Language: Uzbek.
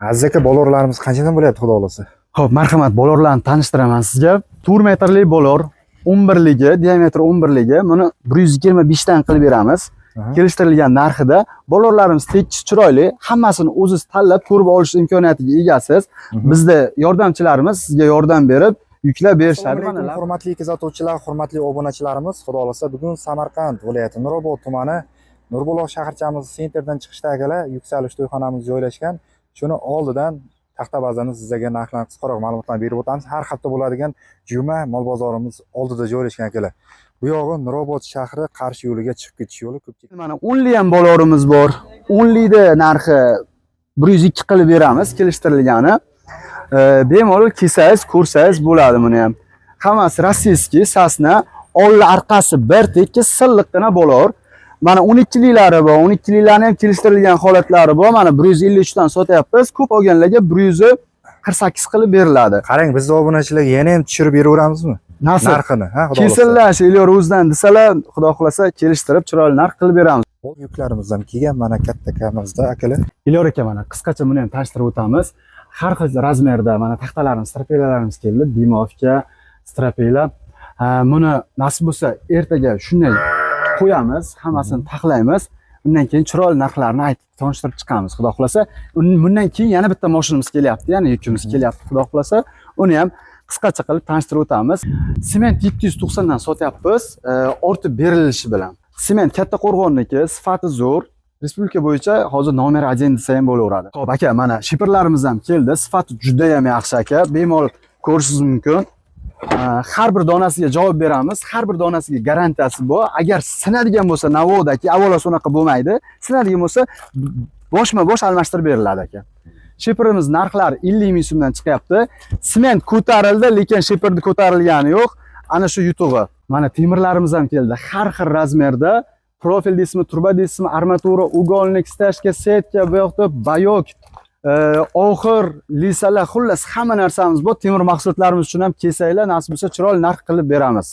Aziz aka, bolorlarimiz qanchadan bo'lyapti xudo xolasa? Xo'p, marhamat, bolorlarni tanishtiraman sizga. 4 metrli bolor, 11ligi, diametri 11ligi, buni 125 dan qilib beramiz. Kelishtirilgan narxida bolorlarimiz tekis, chiroyli, hammasini o'zingiz tanlab ko'rib olish imkoniyatiga egasiz. Bizda yordamchilarimiz sizga yordam berib, yuklab berishadi. Hurmatli kuzatuvchilar, hurmatli obunachilarimiz, xudo xolasa bugun Samarqand viloyati Nurobod tumani Nurbuloq shaharchamiz sentrdan chiqishdagi yuksalish to'yxonamiz joylashgan. Shuni oldidan taxta bazani sizlarga narxlarni qisqaroq ma'lumotlarni berib o'tamiz. Har hafta bo'ladigan juma mol bozorimiz oldida joylashgan akalar. Bu yog'i Nurobod shahri Qarshi yo'liga chiqib ketish yo'li ko'pchilik. Mana 10li ham bolorimiz bor. 10lida narxi 102 qilib beramiz, kelishtirilgani. Bemalol kelsangiz, ko'rsangiz bo'ladi buni ham. Hammasi rossiyskiy, sasna, oldin orqasi bir tekis silliqqina bolor. Mana 12liklari bor, 12lilarni ham kelishtirilgan holatlari bor. Mana 153 dan sotyapmiz. Ko'p olganlarga 148 qilib beriladi. Qarang, bizning obunachilarga yana ham tushirib beraveramizmi? Narxini, ha, xudo xolasa. Kesinlar, Elyor o'zidan desalar, xudo xolasa kelishtirib chiroyli narx qilib beramiz. Bu yuklarimiz ham kelgan, mana katta kamizda akalar. Elyor aka, mana qisqacha buni ham tanishtirib o'tamiz. Har xil razmerda mana taxtalarimiz, strapeyalarimiz keldi, dimovka, strapeyalar. Buni nasib bo'lsa ertaga shunday qo'yamiz, hammasini taxlaymiz. Undan keyin chiroyli narxlarni aytib tanishtirib chiqamiz, xudo xolasa. Bundan keyin yana bitta mashinamiz kelyapti, yana yukimiz kelyapti, xudo xolasa. Uni ham qisqacha qilib tanishtirib o'tamiz. Sement 790 dan sotyapmiz, ortib berilishi bilan. Sement Katta Qo'rg'onniki, sifati zo'r. Respublika bo'yicha hozir nomer 1 desa ham bo'laveradi. Xo'p aka, mana shipirlarimiz ham keldi. Sifati juda ham yaxshi aka. Bemalol ko'rishingiz mumkin. Har bir donasiga javob beramiz. Har bir donasiga garantiyasi bor. Agar sinadigan bo'lsa, navodaki, avvalo unaqa bo'lmaydi. Sinadigan bo'lsa, boshma-bosh almashtirib beriladi aka. Shipirimiz narxlari 50 ming so'mdan chiqyapti. Sement ko'tarildi, lekin shipirni ko'tarilgani yo'q. Ana shu yutug'i. Mana temirlarimiz ham keldi. Har xil razmerda. Profil deysizmi, turba deysizmi, armatura, uголник, stashka, setka, bu yoqda bayok, oxir, lisalar, xullas hamma narsamiz bor. Temir mahsulotlarimiz uchun ham kelsanglar, nasib bo'lsa chiroyli narx qilib beramiz.